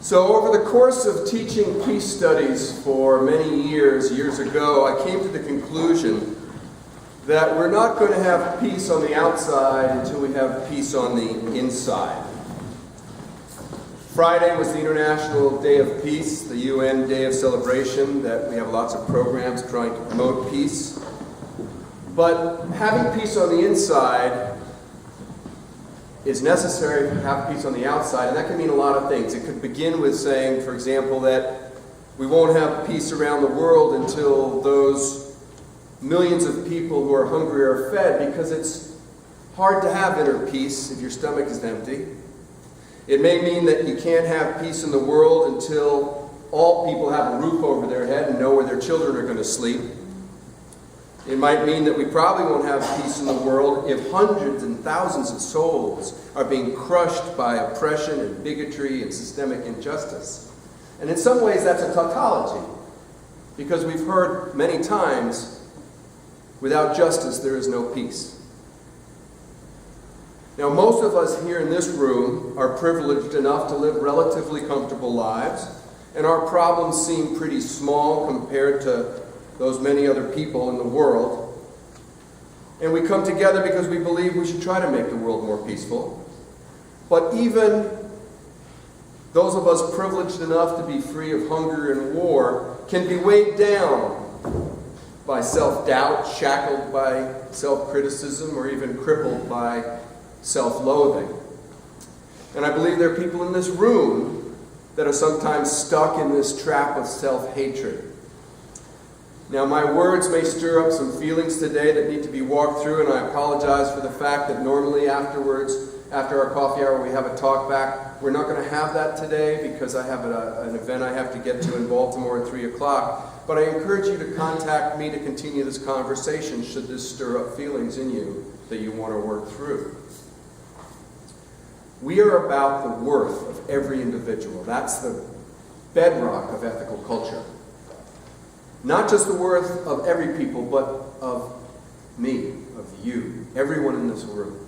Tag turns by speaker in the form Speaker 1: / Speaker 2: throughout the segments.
Speaker 1: So over the course of teaching peace studies for many years ago, I came to the conclusion that we're not going to have peace on the outside until we have peace on the inside. Friday was the International Day of Peace, the UN Day of Celebration, that we have lots of programs trying to promote peace. But having peace on the inside is necessary to have peace on the outside, and that can mean a lot of things. It could begin with saying, for example, that we won't have peace around the world until those millions of people who are hungry are fed, because it's hard to have inner peace if your stomach is empty. It may mean that you can't have peace in the world until all people have a roof over their head and know where their children are going to sleep. It might mean that we probably won't have peace in the world if hundreds and thousands of souls are being crushed by oppression and bigotry and systemic injustice. And in some ways that's a tautology, because we've heard many times, without justice there is no peace. Now, most of us here in this room are privileged enough to live relatively comfortable lives, and our problems seem pretty small compared to those many other people in the world. And we come together because we believe we should try to make the world more peaceful. But even those of us privileged enough to be free of hunger and war can be weighed down by self-doubt, shackled by self-criticism, or even crippled by self-loathing. And I believe there are people in this room that are sometimes stuck in this trap of self-hatred. Now, my words may stir up some feelings today that need to be walked through, and I apologize for the fact that normally afterwards, after our coffee hour, we have a talk back. We're not going to have that today because I have an event I have to get to in Baltimore at 3 o'clock. But I encourage you to contact me to continue this conversation should this stir up feelings in you that you want to work through. We are about the worth of every individual. That's the bedrock of ethical culture. Not just the worth of every people, but of me, of you, everyone in this room.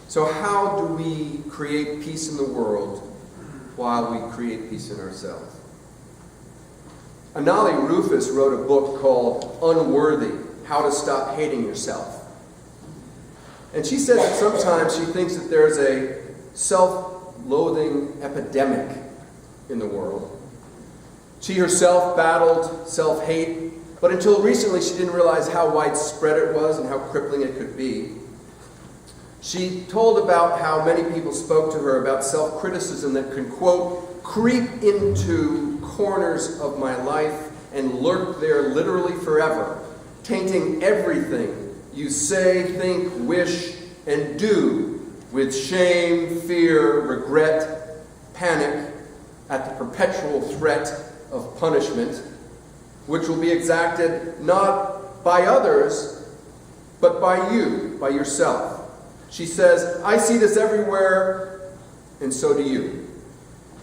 Speaker 1: So how do we create peace in the world while we create peace in ourselves? Anali Rufus wrote a book called Unworthy: How to Stop Hating Yourself. And she says that sometimes she thinks that there's a self-loathing epidemic in the world. She herself battled self-hate, but until recently she didn't realize how widespread it was and how crippling it could be. She told about how many people spoke to her about self-criticism that could, quote, creep into corners of my life and lurk there literally forever, tainting everything you say, think, wish, and do with shame, fear, regret, panic at the perpetual threat of punishment, which will be exacted not by others, but by you, by yourself. She says, I see this everywhere, and so do you.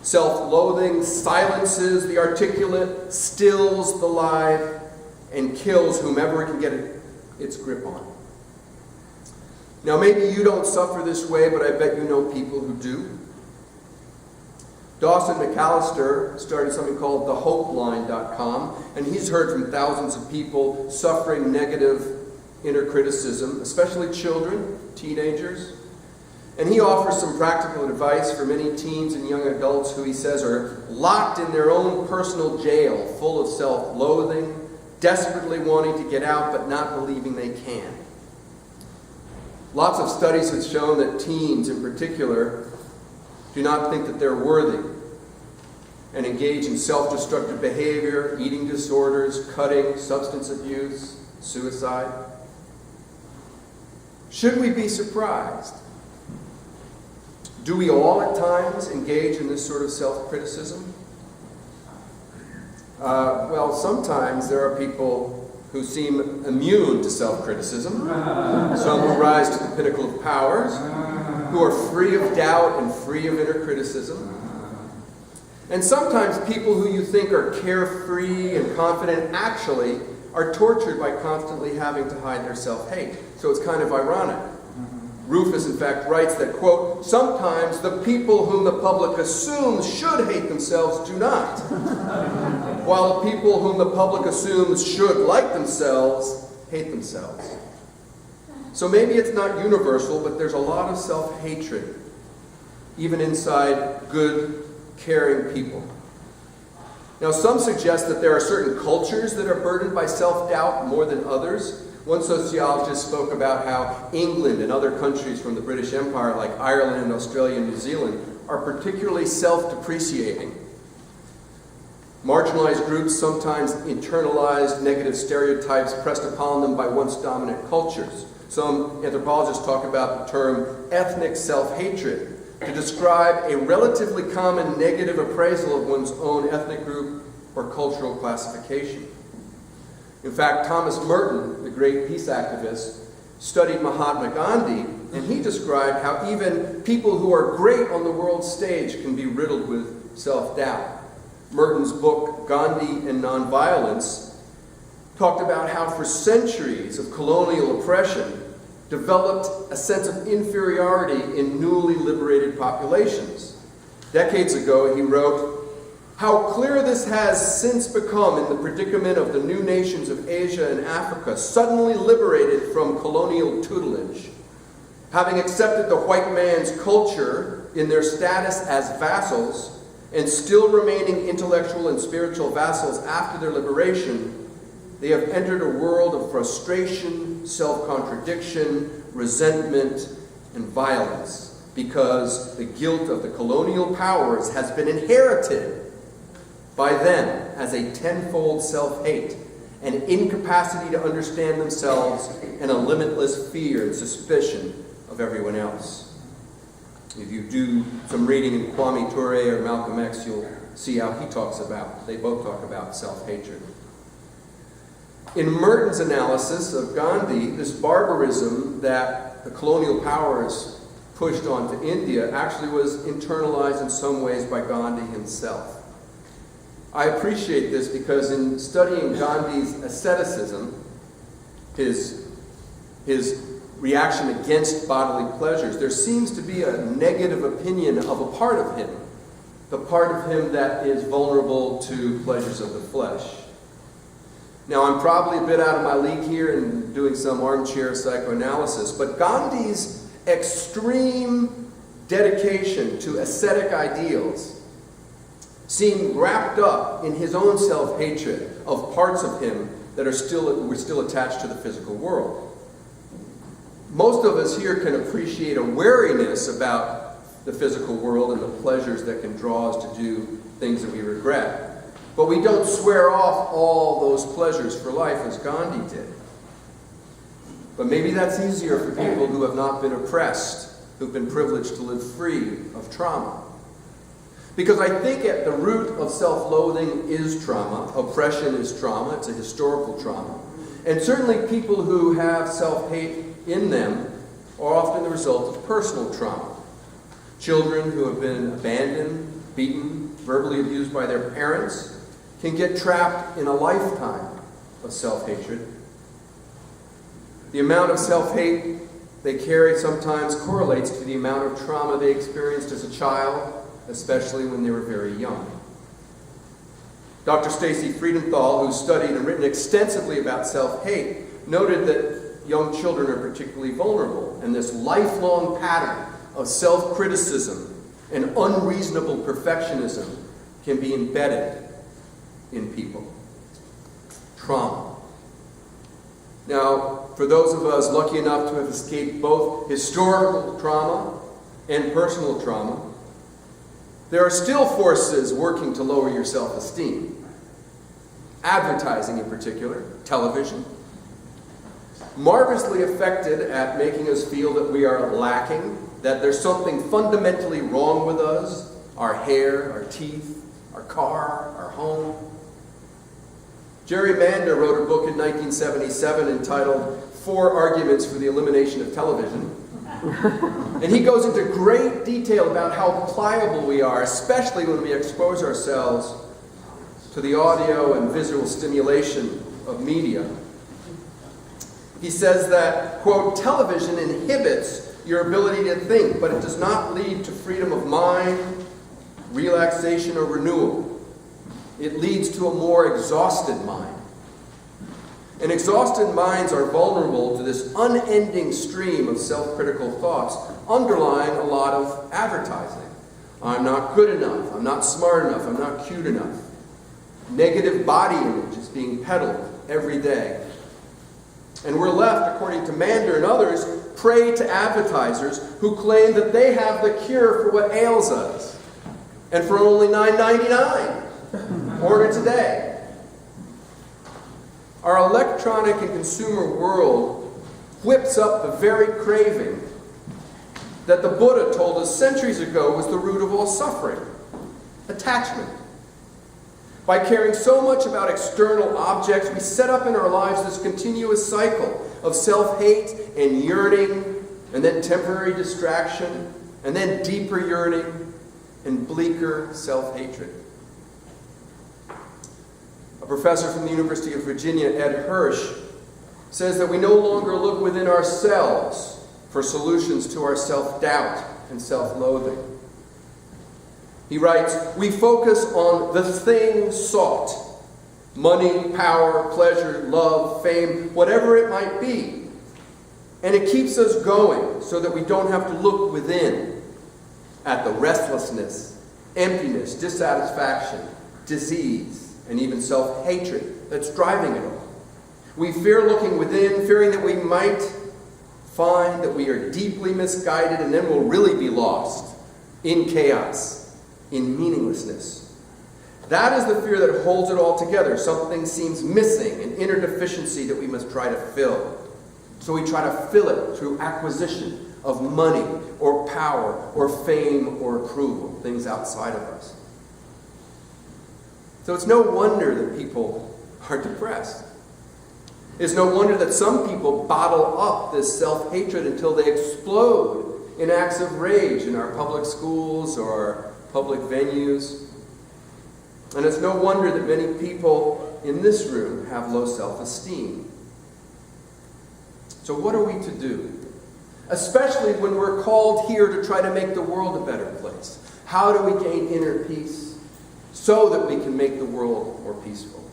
Speaker 1: Self-loathing silences the articulate, stills the live, and kills whomever it can get its grip on. Now, maybe you don't suffer this way, but I bet you know people who do. Dawson McAllister started something called thehopeline.com, and he's heard from thousands of people suffering negative inner criticism, especially children, teenagers. And he offers some practical advice for many teens and young adults who, he says, are locked in their own personal jail, full of self-loathing, desperately wanting to get out but not believing they can. Lots of studies have shown that teens in particular do not think that they're worthy and engage in self-destructive behavior, eating disorders, cutting, substance abuse, suicide. Should we be surprised? Do we all at times engage in this sort of self-criticism? Well, sometimes there are people who seem immune to self-criticism, some who rise to the pinnacle of powers, who are free of doubt and free of inner criticism. And sometimes people who you think are carefree and confident actually are tortured by constantly having to hide their self-hate. So it's kind of ironic. Rufus, in fact, writes that, quote, sometimes the people whom the public assumes should hate themselves do not, while the people whom the public assumes should like themselves hate themselves. So maybe it's not universal, but there's a lot of self-hatred, even inside good, caring people. Now, some suggest that there are certain cultures that are burdened by self-doubt more than others. One sociologist spoke about how England and other countries from the British Empire, like Ireland and Australia and New Zealand, are particularly self-depreciating. Marginalized groups sometimes internalize negative stereotypes pressed upon them by once dominant cultures. Some anthropologists talk about the term ethnic self-hatred to describe a relatively common negative appraisal of one's own ethnic group or cultural classification. In fact, Thomas Merton, the great peace activist, studied Mahatma Gandhi, and he described how even people who are great on the world stage can be riddled with self-doubt. Merton's book, Gandhi and Nonviolence, talked about how for centuries of colonial oppression developed a sense of inferiority in newly liberated populations. Decades ago, he wrote, "How clear this has since become in the predicament of the new nations of Asia and Africa, suddenly liberated from colonial tutelage, having accepted the white man's culture in their status as vassals, and still remaining intellectual and spiritual vassals after their liberation, they have entered a world of frustration, self-contradiction, resentment, and violence, because the guilt of the colonial powers has been inherited by them as a tenfold self-hate, an incapacity to understand themselves, and a limitless fear and suspicion of everyone else." If you do some reading in Kwame Ture or Malcolm X, you'll see how they both talk about self-hatred. In Merton's analysis of Gandhi, this barbarism that the colonial powers pushed onto India actually was internalized in some ways by Gandhi himself. I appreciate this because in studying Gandhi's asceticism, his reaction against bodily pleasures, there seems to be a negative opinion of a part of him, the part of him that is vulnerable to pleasures of the flesh. Now, I'm probably a bit out of my league here in doing some armchair psychoanalysis, but Gandhi's extreme dedication to ascetic ideals seemed wrapped up in his own self-hatred of parts of him that were still attached to the physical world. Most of us here can appreciate a wariness about the physical world and the pleasures that can draw us to do things that we regret. But we don't swear off all those pleasures for life as Gandhi did. But maybe that's easier for people who have not been oppressed, who've been privileged to live free of trauma. Because I think at the root of self-loathing is trauma. Oppression is trauma. It's a historical trauma. And certainly people who have self-hate in them are often the result of personal trauma. Children who have been abandoned, beaten, verbally abused by their parents can get trapped in a lifetime of self-hatred. The amount of self-hate they carry sometimes correlates to the amount of trauma they experienced as a child, especially when they were very young. Dr. Stacy Friedenthal, who studied and written extensively about self-hate, noted that young children are particularly vulnerable, and this lifelong pattern of self-criticism and unreasonable perfectionism can be embedded in people. Trauma. Now, for those of us lucky enough to have escaped both historical trauma and personal trauma, there are still forces working to lower your self-esteem. Advertising in particular, television, marvelously effective at making us feel that we are lacking, that there's something fundamentally wrong with us, our hair, our teeth, our car, our home. Jerry Mander wrote a book in 1977 entitled 4 Arguments for the Elimination of Television. And he goes into great detail about how pliable we are, especially when we expose ourselves to the audio and visual stimulation of media. He says that, quote, television inhibits your ability to think, but it does not lead to freedom of mind, relaxation, or renewal. It leads to a more exhausted mind. And exhausted minds are vulnerable to this unending stream of self-critical thoughts underlying a lot of advertising. I'm not good enough. I'm not smart enough. I'm not cute enough. Negative body image is being peddled every day. And we're left, according to Mander and others, prey to advertisers who claim that they have the cure for what ails us. And for only $9.99. Order today. Our electronic and consumer world whips up the very craving that the Buddha told us centuries ago was the root of all suffering: attachment. By caring so much about external objects, we set up in our lives this continuous cycle of self-hate and yearning, and then temporary distraction, and then deeper yearning and bleaker self-hatred. A professor from the University of Virginia, Ed Hirsch, says that we no longer look within ourselves for solutions to our self-doubt and self-loathing. He writes, we focus on the thing sought: money, power, pleasure, love, fame, whatever it might be. And it keeps us going so that we don't have to look within at the restlessness, emptiness, dissatisfaction, disease, and even self-hatred that's driving it all. We fear looking within, fearing that we might find that we are deeply misguided and then we'll really be lost in chaos, in meaninglessness. That is the fear that holds it all together. Something seems missing, an inner deficiency that we must try to fill. So we try to fill it through acquisition of money or power or fame or approval, things outside of us. So it's no wonder that people are depressed. It's no wonder that some people bottle up this self-hatred until they explode in acts of rage in our public schools or our public venues. And it's no wonder that many people in this room have low self-esteem. So what are we to do? Especially when we're called here to try to make the world a better place. How do we gain inner peace so that we can make the world more peaceful?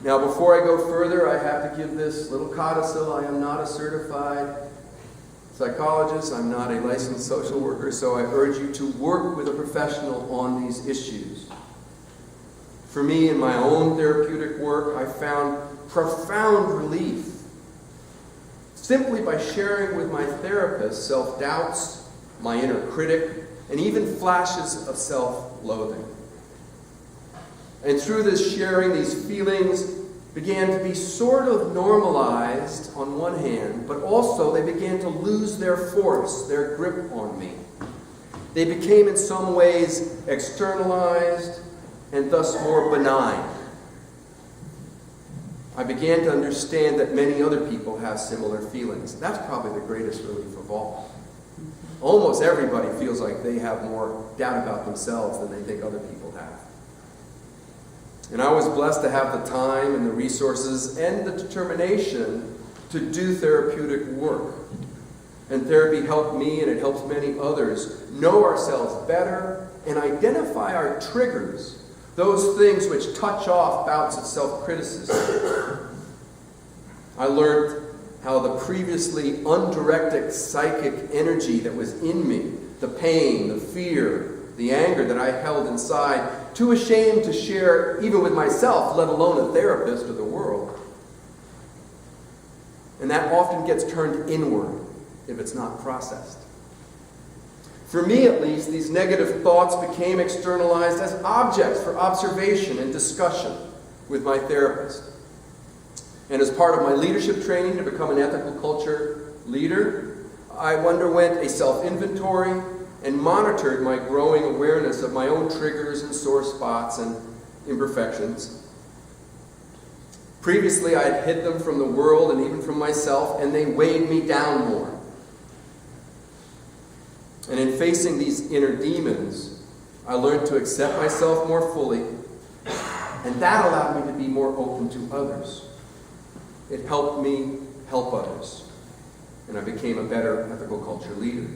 Speaker 1: Now, before I go further, I have to give this little codicil. I am not a certified psychologist. I'm not a licensed social worker, so I urge you to work with a professional on these issues. For me, in my own therapeutic work, I found profound relief simply by sharing with my therapist self-doubts, my inner critic, and even flashes of self-loathing. And through this sharing, these feelings began to be sort of normalized on one hand, but also they began to lose their force, their grip on me. They became in some ways externalized and thus more benign. I began to understand that many other people have similar feelings. That's probably the greatest relief of all. Almost everybody feels like they have more doubt about themselves than they think other people have. And I was blessed to have the time and the resources and the determination to do therapeutic work. And therapy helped me, and it helps many others, know ourselves better and identify our triggers, those things which touch off bouts of self-criticism. I learned how the previously undirected psychic energy that was in me, the pain, the fear, the anger that I held inside, too ashamed to share even with myself, let alone a therapist or the world. And that often gets turned inward if it's not processed. For me, at least, these negative thoughts became externalized as objects for observation and discussion with my therapist. And as part of my leadership training to become an ethical culture leader, I underwent a self-inventory and monitored my growing awareness of my own triggers and sore spots and imperfections. Previously, I had hid them from the world and even from myself, and they weighed me down more. And in facing these inner demons, I learned to accept myself more fully, and that allowed me to be more open to others. It helped me help others. and I became a better ethical culture leader.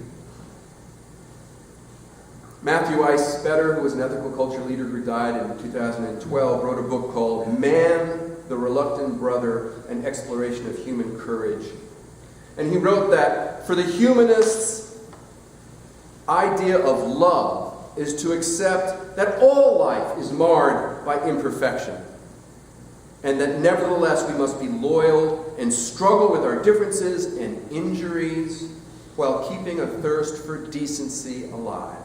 Speaker 1: Matthew Ice Spetter, who was an ethical culture leader who died in 2012, wrote a book called Man, the Reluctant Brother, An Exploration of Human Courage. And he wrote that for the humanists, idea of love is to accept that all life is marred by imperfection, and that nevertheless we must be loyal and struggle with our differences and injuries while keeping a thirst for decency alive.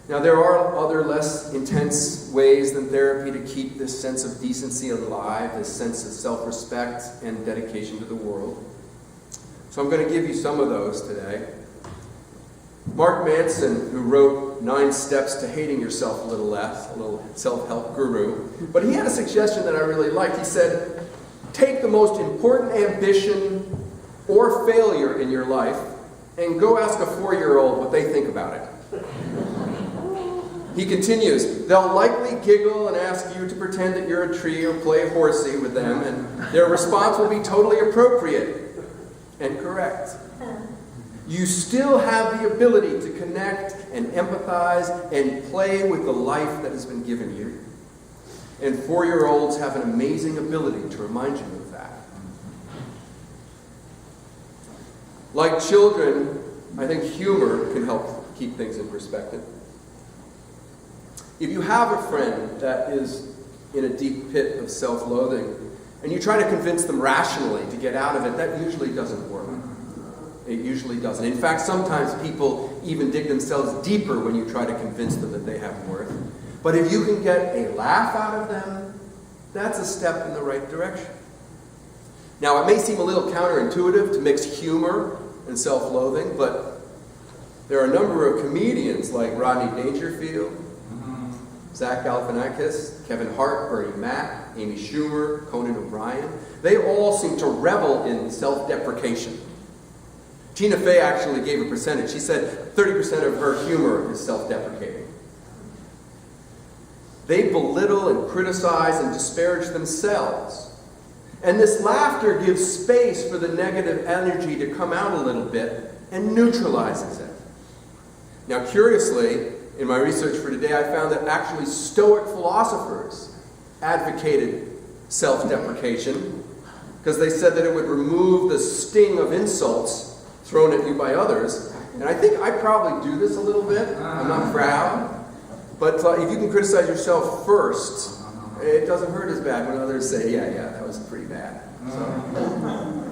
Speaker 1: Now, there are other less intense ways than therapy to keep this sense of decency alive, this sense of self-respect and dedication to the world. So I'm going to give you some of those today. Mark Manson, who wrote 9 Steps to Hating Yourself a Little Less, a little self-help guru, but he had a suggestion that I really liked. He said, take the most important ambition or failure in your life and go ask a 4-year-old what they think about it. He continues, they'll likely giggle and ask you to pretend that you're a tree or play horsey with them, and their response will be totally appropriate and correct. You still have the ability to connect and empathize and play with the life that has been given you. And 4-year-olds have an amazing ability to remind you of that. Like children, I think humor can help keep things in perspective. If you have a friend that is in a deep pit of self-loathing, and you try to convince them rationally to get out of it, that usually doesn't work. It usually doesn't. In fact, sometimes people even dig themselves deeper when you try to convince them that they have worth. But if you can get a laugh out of them, that's a step in the right direction. Now, it may seem a little counterintuitive to mix humor and self-loathing, but there are a number of comedians like Rodney Dangerfield, Zach Galifianakis, Kevin Hart, Bernie Mac, Amy Schumer, Conan O'Brien. They all seem to revel in self-deprecation. Tina Fey actually gave a percentage. She said 30% of her humor is self-deprecating. They belittle and criticize and disparage themselves. And this laughter gives space for the negative energy to come out a little bit and neutralizes it. Now, curiously, in my research for today, I found that actually Stoic philosophers advocated self-deprecation because they said that it would remove the sting of insults thrown at you by others. And I think I probably do this a little bit. I'm not proud. But if you can criticize yourself first, it doesn't hurt as bad when others say, yeah, that was pretty bad. So.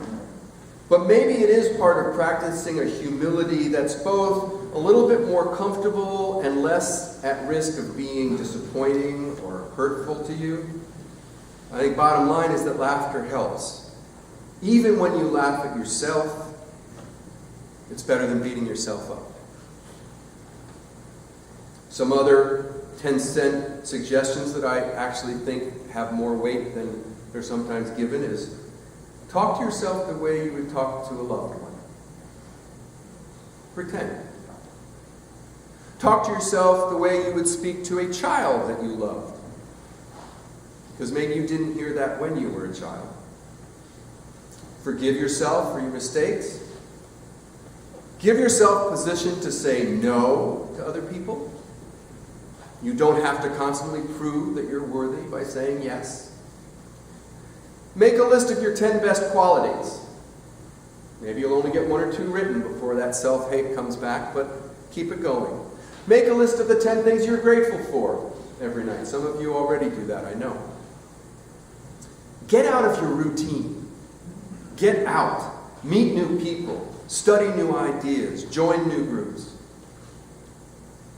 Speaker 1: But maybe it is part of practicing a humility that's both a little bit more comfortable and less at risk of being disappointing or hurtful to you. I think bottom line is that laughter helps. Even when you laugh at yourself, it's better than beating yourself up. Some other 10-cent suggestions that I actually think have more weight than they're sometimes given is talk to yourself the way you would talk to a loved one. Pretend. Talk to yourself the way you would speak to a child that you loved. Because maybe you didn't hear that when you were a child. Forgive yourself for your mistakes. Give yourself permission to say no to other people. You don't have to constantly prove that you're worthy by saying yes. Make a list of your 10 best qualities. Maybe you'll only get 1 or 2 written before that self-hate comes back, but keep it going. Make a list of the 10 things you're grateful for every night. Some of you already do that, I know. Get out of your routine. Get out. Meet new people. Study new ideas. Join new groups.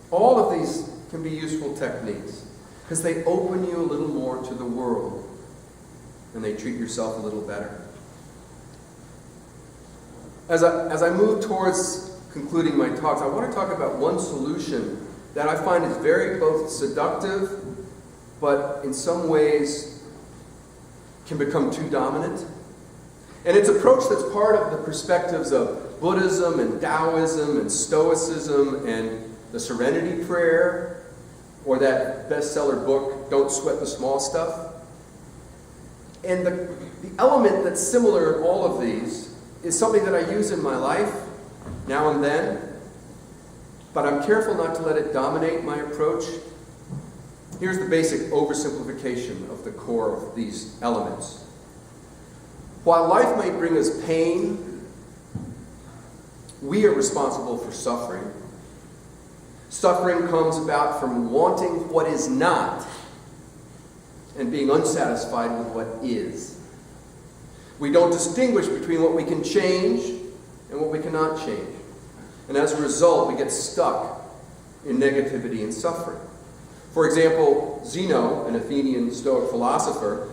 Speaker 1: All of these can be useful techniques because they open you a little more to the world and they treat yourself a little better. As I move towards concluding my talks, I want to talk about one solution that I find is very both seductive, but in some ways can become too dominant. And it's an approach that's part of the perspectives of Buddhism and Taoism and Stoicism and the Serenity Prayer, or that bestseller book, Don't Sweat the Small Stuff. And The element that's similar in all of these is something that I use in my life now and then, but I'm careful not to let it dominate my approach. Here's the basic oversimplification of the core of these elements. While life might bring us pain, we are responsible for suffering. Suffering comes about from wanting what is not and being unsatisfied with what is. We don't distinguish between what we can change and what we cannot change. And as a result, we get stuck in negativity and suffering. For example, Zeno, an Athenian Stoic philosopher,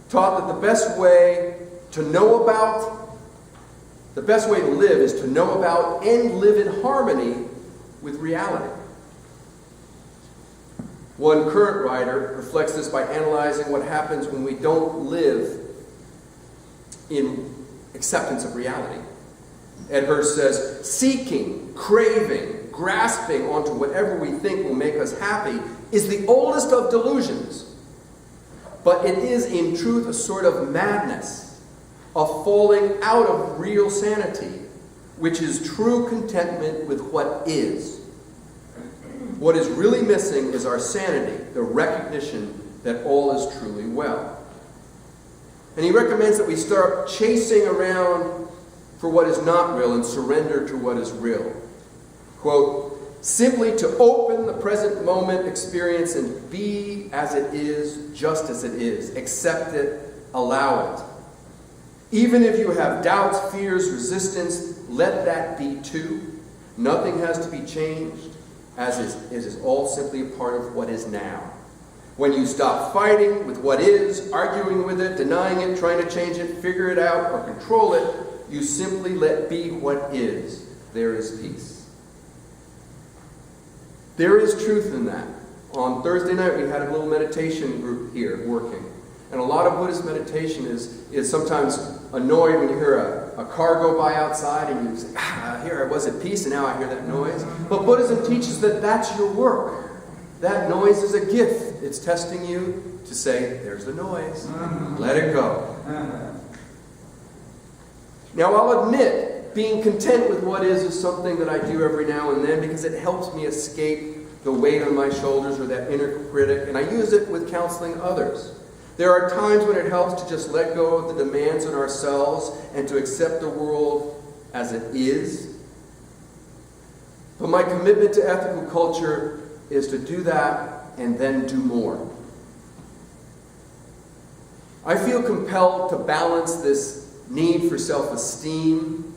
Speaker 1: taught that the best way to live is to know about and live in harmony with reality. One current writer reflects this by analyzing what happens when we don't live in acceptance of reality. Ed Hurst says, seeking, craving, grasping onto whatever we think will make us happy is the oldest of delusions. But it is in truth a sort of madness, a falling out of real sanity, which is true contentment with what is. What is really missing is our sanity, the recognition that all is truly well. And he recommends that we start chasing around for what is not real and surrender to what is real. Quote, simply to open the present moment experience and be as it is, just as it is. Accept it, allow it. Even if you have doubts, fears, resistance, let that be too. Nothing has to be changed, as it is all simply a part of what is now. When you stop fighting with what is, arguing with it, denying it, trying to change it, figure it out, or control it, you simply let be what is. There is peace. There is truth in that. On Thursday night, we had a little meditation group here working. And a lot of Buddhist meditation is sometimes annoyed when you hear a car go by outside and you say, here I was at peace and now I hear that noise. But Buddhism teaches that that's your work. That noise is a gift. It's testing you to say, there's the noise. Let it go. Now I'll admit, being content with what is something that I do every now and then because it helps me escape the weight on my shoulders or that inner critic. And I use it with counseling others. There are times when it helps to just let go of the demands on ourselves and to accept the world as it is. But my commitment to ethical culture is to do that and then do more. I feel compelled to balance this need for self-esteem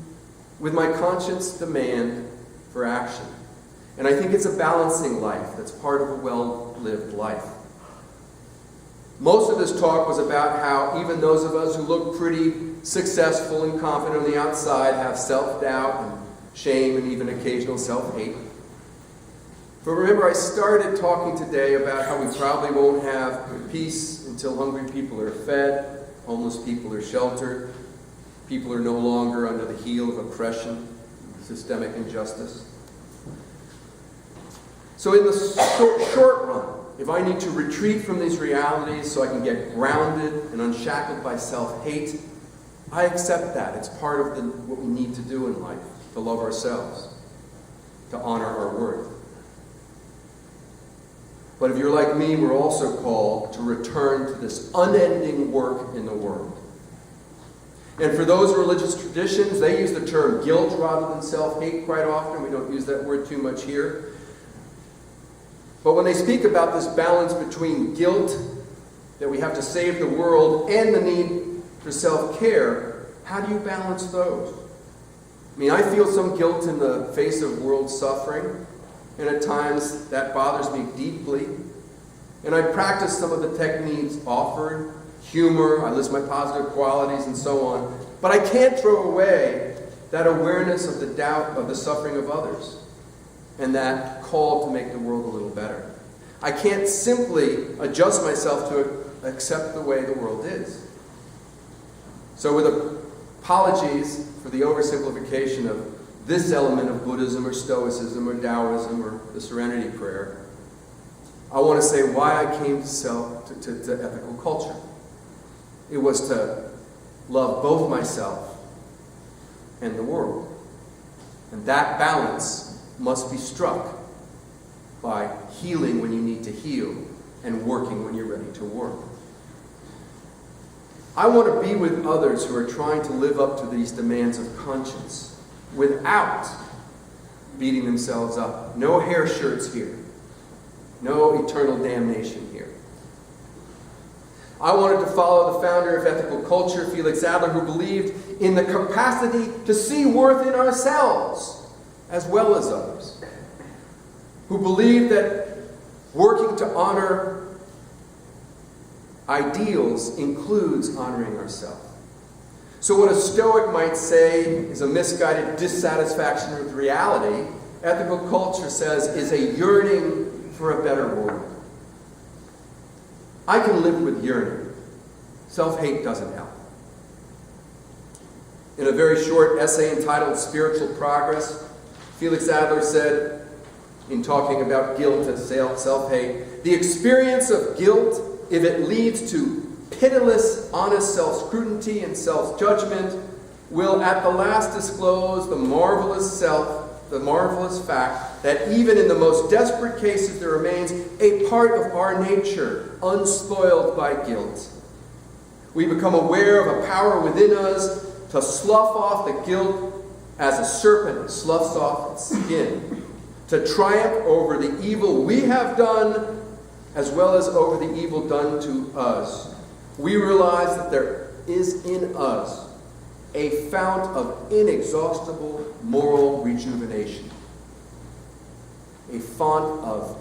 Speaker 1: with my conscious demand for action. And I think it's a balancing life that's part of a well-lived life. Most of this talk was about how even those of us who look pretty successful and confident on the outside have self-doubt and shame and even occasional self-hate. But remember, I started talking today about how we probably won't have peace until hungry people are fed, homeless people are sheltered, people are no longer under the heel of oppression, systemic injustice. So in the short run, if I need to retreat from these realities so I can get grounded and unshackled by self-hate, I accept that. It's part of what we need to do in life, to love ourselves, to honor our worth. But if you're like me, we're also called to return to this unending work in the world. And for those religious traditions, they use the term guilt rather than self-hate quite often. We don't use that word too much here. But when they speak about this balance between guilt, that we have to save the world, and the need for self-care, how do you balance those? I mean, I feel some guilt in the face of world suffering, and at times that bothers me deeply. And I practice some of the techniques offered, humor, I list my positive qualities and so on. But I can't throw away that awareness of the doubt of the suffering of others and that call to make the world a little better. I can't simply adjust myself to accept the way the world is. So with apologies for the oversimplification of this element of Buddhism or Stoicism or Taoism or the Serenity Prayer, I want to say why I came to ethical culture. It was to love both myself and the world. And that balance must be struck by healing when you need to heal and working when you're ready to work. I want to be with others who are trying to live up to these demands of conscience without beating themselves up. No hair shirts here. No eternal damnation here. I wanted to follow the founder of ethical culture, Felix Adler, who believed in the capacity to see worth in ourselves as well as others. Who believed that working to honor ideals includes honoring ourselves. So what a Stoic might say is a misguided dissatisfaction with reality, ethical culture says is a yearning for a better world. I can live with yearning. Self-hate doesn't help. In a very short essay entitled Spiritual Progress, Felix Adler said, in talking about guilt and self-hate, the experience of guilt, if it leads to pitiless, honest self-scrutiny and self-judgment, will at the last disclose the marvelous fact that even in the most desperate cases there remains a part of our nature unspoiled by guilt. We become aware of a power within us to slough off the guilt as a serpent sloughs off its skin, to triumph over the evil we have done as well as over the evil done to us. We realize that there is in us a fount of inexhaustible moral rejuvenation. A font of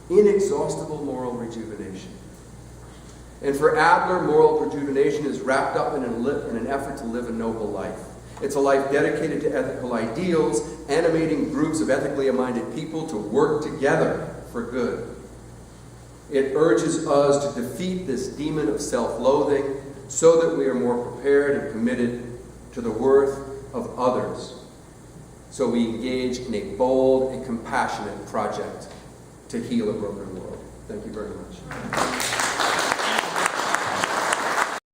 Speaker 1: inexhaustible moral rejuvenation. And for Adler, moral rejuvenation is wrapped up in an effort to live a noble life. It's a life dedicated to ethical ideals, animating groups of ethically minded people to work together for good. It urges us to defeat this demon of self-loathing so that we are more prepared and committed to the worth of others. So we engage in a bold and compassionate project to heal a broken world. Thank you very much.